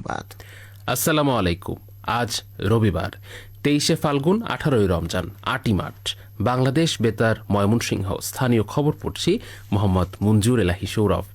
সংবাদ। আসসালামু আলাইকুম। আজ রবিবার 23শে ফাল্গুন, 18ই রমজান, 8ই মার্চ। বাংলাদেশ বেতার, ময়মনসিংহ। স্থানীয় খবর পড়ছি মোহাম্মদ মঞ্জুর এলাহি সৌরভ।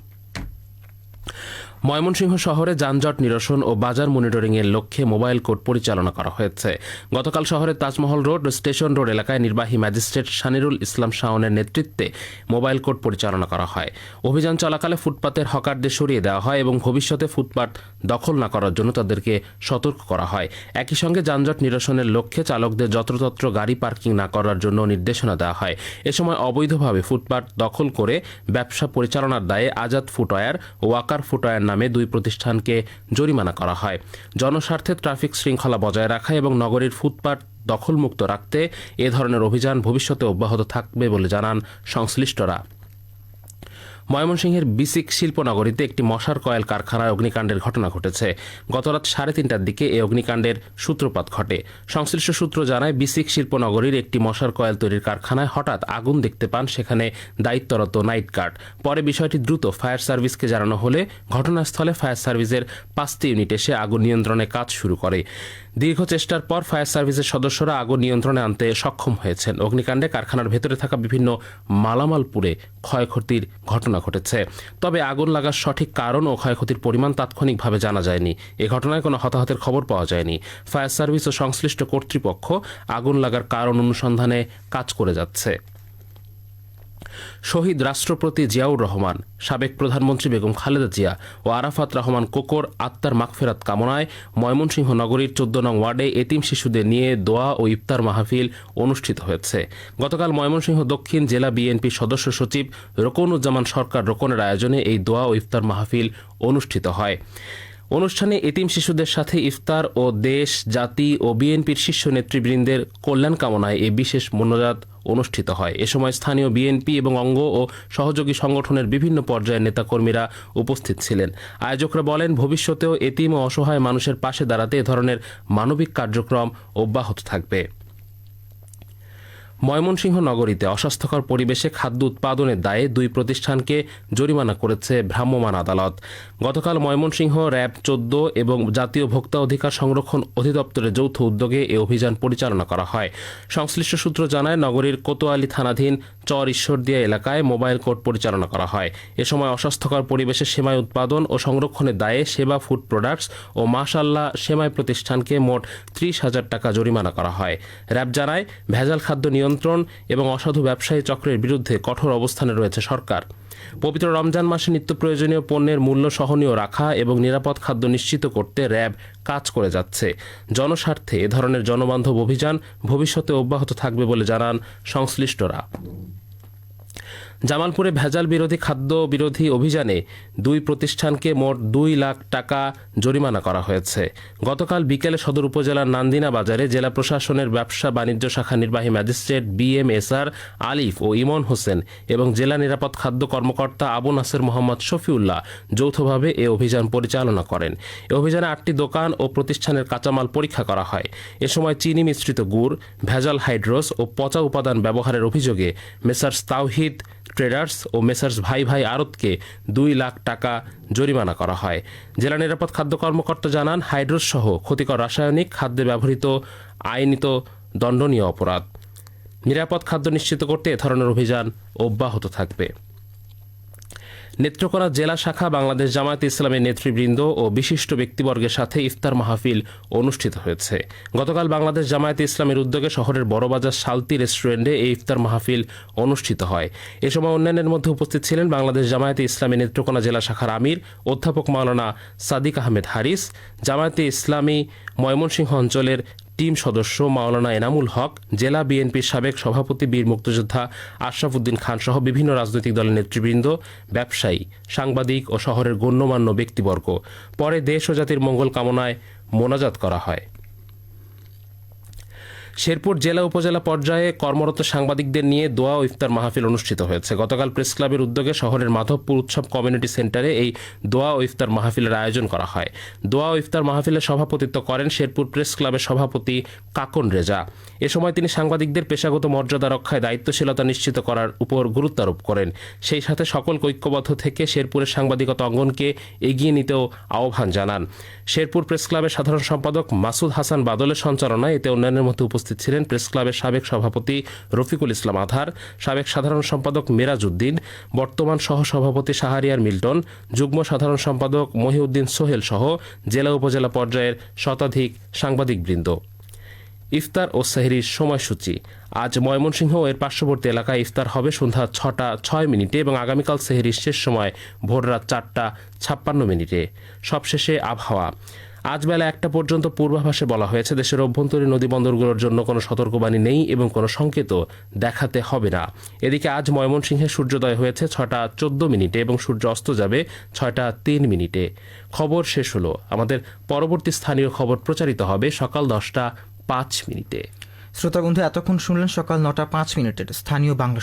ময়মনসিংহ শহরে যানজট নিরসন ও বাজার মনিটরিংয়ের লক্ষ্যে মোবাইল কোর্ট পরিচালনা করা হয়েছে। গতকাল শহরের তাজমহল রোড ও স্টেশন রোড এলাকায় নির্বাহী ম্যাজিস্ট্রেট শানিরুল ইসলাম শাওনের নেতৃত্বে মোবাইল কোর্ট পরিচালনা করা হয়। অভিযান চলাকালে ফুটপাতের হকারদের সরিয়ে দেওয়া হয় এবং ভবিষ্যতে ফুটপাত দখল না করার জন্য তাদেরকে সতর্ক করা হয়। একই সঙ্গে যানজট নিরসনের লক্ষ্যে চালকদের যত্রতত্র গাড়ি পার্কিং না করার জন্য নির্দেশনা দেওয়া হয়। এ সময় অবৈধভাবে ফুটপাত দখল করে ব্যবসা পরিচালনার দায়ে আজাদ ফুটওয়্যার ও ওয়াকার ফুটওয়্যার নামে 2 প্রতিষ্ঠানকে জরিমানা করা হয়। জনস্বার্থে ট্রাফিক শৃঙ্খলা বজায় রাখা এবং নগরীর ফুটপাত দখলমুক্ত রাখতে এ ধরনের অভিযান ভবিষ্যতে অব্যাহত থাকবে বলে জানান সংশ্লিষ্টরা। ময়মনসিংহের বিসিক শিল্পনগরীতে একটি মশার কয়েল কারখানায় অগ্নিকাণ্ডের ঘটনা ঘটেছে। গতরাত 3:30টার দিকে এই অগ্নিকাণ্ডের সূত্রপাত ঘটে। সংশ্লিষ্ট সূত্র জানায়, বিসিক শিল্পনগরীর একটি মশার কয়েল তৈরির কারখানায় হঠাৎ আগুন দেখতে পান সেখানে দায়িত্বরত নাইট গার্ড। পরে বিষয়টি দ্রুত ফায়ার সার্ভিসকে জানানো হলে ঘটনাস্থলে ফায়ার সার্ভিসের 5টি ইউনিট এসে আগুন নিয়ন্ত্রণে কাজ শুরু করে। দীর্ঘ চেষ্টার পর ফায়ার সার্ভিসের সদস্যরা আগুন নিয়ন্ত্রণে আনতে সক্ষম হয়েছেন। অগ্নিকাণ্ডে কারখানার ভেতরে থাকা বিভিন্ন মালামাল পুড়ে ক্ষয়ক্ষতির ঘটনা ঘটেছে। তবে আগুন লাগার সঠিক কারণ ও ক্ষয়ক্ষতির পরিমাণ তাৎক্ষণিকভাবে জানা যায়নি। এ ঘটনায় কোনো হতাহতের খবর পাওয়া যায়নি। ফায়ার সার্ভিস ও সংশ্লিষ্ট কর্তৃপক্ষ আগুন লাগার কারণ অনুসন্ধানে কাজ করে যাচ্ছে। শহীদ রাষ্ট্রপতি জিয়াউর রহমান, সাবেক প্রধানমন্ত্রী বেগম খালেদা জিয়া ও আরাফাত রহমান কোকর আত্মার মাগফিরাত কামনায় ময়মনসিংহ নগরীর 14 নং ওয়ার্ডে এতিম শিশুদের নিয়ে দোয়া ও ইফতার মাহফিল অনুষ্ঠিত হয়েছে। গতকাল ময়মনসিংহ দক্ষিণ জেলা বিএনপি সদস্য সচিব রোকনউজ্জামান সরকার রোকনের আয়োজনে এই দোয়া ও ইফতার মাহফিল অনুষ্ঠিত হয়। অনুষ্ঠানে এতিম শিশুদের সাথে ইফতার ও দেশ, জাতি ও বিএনপির শীর্ষ নেতৃবৃন্দের কল্যাণ কামনায় এই বিশেষ মোনাজাত অনুষ্ঠিত হয়। এ সময় স্থানীয় বিএনপি এবং অঙ্গ ও সহযোগী সংগঠনের বিভিন্ন পর্যায়ের নেতাকর্মীরা উপস্থিত ছিলেন। আয়োজকরা বলেন, ভবিষ্যতেও এতিম ও অসহায় মানুষের পাশে দাঁড়াতে এ ধরনের মানবিক কার্যক্রম অব্যাহত থাকবে। ময়মনসিংহ নগরীতে অস্বাস্থ্যকর পরিবেশে খাদ্য উৎপাদনের দায়ে 2 প্রতিষ্ঠানকে জরিমানা করেছে ভ্রাম্যমাণ আদালত। গতকাল ময়মনসিংহ র্যাব 14 এবং জাতীয় ভোক্তা অধিকার সংরক্ষণ অধিদপ্তরের যৌথ উদ্যোগে এ অভিযান পরিচালনা করা হয়। সংশ্লিষ্ট সূত্র জানায়, নগরীর কোতোয়ালি থানাধীন চর ঈশ্বরদিয়া এলাকায় মোবাইল কোর্ট পরিচালনা করা হয়। এ সময় অস্বাস্থ্যকর পরিবেশে সেমাই উৎপাদন ও সংরক্ষণের দায়ে সেবা ফুড প্রোডাক্টস ও মাশাল্লাহ সেমাই প্রতিষ্ঠানকে মোট 30,000 টাকা জরিমানা করা হয়। র্যাব জানায়, ভেজাল খাদ্য নিয়ন্ত্রণ এবং অসাধু ব্যবসায়ী চক্রের বিরুদ্ধে কঠোর অবস্থানে রয়েছে সরকার। পবিত্র রমজান মাসে নিত্য প্রয়োজনীয় পণ্যের মূল্য সহনীয় রাখা এবং নিরাপদ খাদ্য নিশ্চিত করতে র্যাব কাজ করে যাচ্ছে। জনস্বার্থে এ ধরনের জনবান্ধব অভিযান ভবিষ্যতে অব্যাহত থাকবে বলে জানান সংশ্লিষ্টরা। জামালপুরে ভেজাল বিরোধী খাদ্য বিরোধী অভিযানে 2 প্রতিষ্ঠানকে মোট 2 লাখ টাকা জরিমানা করা হয়েছে। গতকাল বিকেলে সদর উপজেলার নান্দিনা বাজারে জেলা প্রশাসনের ব্যবসা বাণিজ্য শাখা নির্বাহী ম্যাজিস্ট্রেট BMSR আলিফ ও ইমন হোসেন এবং জেলা নিরাপদ খাদ্য কর্মকর্তা আবু নাসের মোহাম্মদ শফিউল্লাহ যৌথভাবে এ অভিযান পরিচালনা করেন। এ অভিযানে 8টি দোকান ও প্রতিষ্ঠানের কাঁচামাল পরীক্ষা করা হয়। এ সময় চিনি মিশ্রিত গুড়, ভেজাল হাইড্রোস ও পচা উপাদান ব্যবহারের অভিযোগে মেসার্স তাওহিদ ট্রেডার্স ও মেসার্স ভাই ভাই আড়তকে 2 লাখ টাকা জরিমানা করা হয়। জেলা নিরাপদ খাদ্য কর্মকর্তা জানান, হাইড্রোস সহ ক্ষতিকর রাসায়নিক খাদ্যে ব্যবহৃত আইনত দণ্ডনীয় অপরাধ। নিরাপদ খাদ্য নিশ্চিত করতে এ ধরনের অভিযান অব্যাহত থাকবে। নেত্রকোনা জেলা শাখা বাংলাদেশ জামায়াতে ইসলামের নেতৃবৃন্দ ও বিশিষ্ট ব্যক্তিবর্গের সাথে ইফতার মাহফিল অনুষ্ঠিত হয়েছে। গতকাল বাংলাদেশ জামায়াতে ইসলামের উদ্যোগে শহরের বড়বাজার শালতি রেস্টুরেন্টে এই ইফতার মাহফিল অনুষ্ঠিত হয়। এ সময় অন্যান্যের মধ্যে উপস্থিত ছিলেন বাংলাদেশ জামায়াতে ইসলামী নেত্রকোনা জেলা শাখার আমির অধ্যাপক মাওলানা সাদিক আহমেদ হারিস, জামায়াতে ইসলামী ময়মনসিংহ অঞ্চলের টিম সদস্য মাওলানা এনামুল হক, জেলা বিএনপির সাবেক সভাপতি বীর মুক্তিযোদ্ধা আশরাফ উদ্দিন খান সহ বিভিন্ন রাজনৈতিক দলের নেতৃবৃন্দ, ব্যবসায়ী, সাংবাদিক ও শহরের গণ্যমান্য ব্যক্তিবর্গ। পরে দেশ ও জাতির মঙ্গল কামনায় মোনাজাত করা হয়। শেরপুর জেলা উপজেলা পর্যায়ে কর্মরত সাংবাদিকদের নিয়ে দোয়া ও ইফতার মাহফিল অনুষ্ঠিত হয়েছে। গতকাল প্রেস ক্লাবের উদ্যোগে শহরের মাধবপুর উৎসব কমিউনিটি সেন্টারে এই দোয়া ও ইফতার মাহফিলের আয়োজন করা হয়। দোয়া ও ইফতার মাহফিলে সভাপতিত্ব করেন শেরপুর প্রেস ক্লাবের সভাপতি কাকন রেজা। এ সময় তিনি সাংবাদিকদের পেশাগত মর্যাদা রক্ষায় দায়িত্বশীলতা নিশ্চিত করার উপর গুরুত্ব আরোপ করেন। সেই সাথে সকলকে ঐক্যবদ্ধ থেকে শেরপুরের সাংবাদিকতা অঙ্গনকে এগিয়ে নিতেও আহ্বান জানান। শেরপুর প্রেস ক্লাবের সাধারণ সম্পাদক মাসুদ হাসান বাদলের সঞ্চালনায় এতে অন্যান্যের মধ্যে উপস্থিত ছিলেন প্রেস ক্লাবের সাবেক সভাপতি রফিকুল ইসলাম আধার, সাবেক সাধারণ সম্পাদক মেরাজ উদ্দিন, বর্তমান সহসভাপতি শাহরিয়ার মিল্টন, যুগ্ম সাধারণ সম্পাদক মহিউদ্দিন সোহেল সহ জেলা উপজেলা পর্যায়ের শতাধিক সাংবাদিকবৃন্দ। ইফতার ও সেহরির সময়সূচি। আজ ময়মনসিংহ ও এর পার্শ্ববর্তী এলাকায় ইফতার হবে সন্ধ্যা 6:06 এবং আগামীকাল সেহরির শেষ সময় ভোররাত 4:56। সবশেষে আবহাওয়া। আজ বেলা 1টা পর্যন্ত পূর্বাভাসে বলা হয়েছে দেশের অভ্যন্তরীণ নদীবন্দরগুলোর জন্য কোনো সতর্কবাণী নেই এবং কোনো সংকেতও দেখাতে হবে না। এদিকে আজ ময়মনসিংহে সূর্যোদয় হয়েছে 6:14 এবং সূর্য অস্ত যাবে 6:03। খবর শেষ হলো। আমাদের পরবর্তী স্থানীয় খবর প্রচারিত হবে সকাল 10:05। শ্রোতা বন্ধু, এতক্ষণ শুনলেন সকাল 9:05 স্থানীয় বাংলা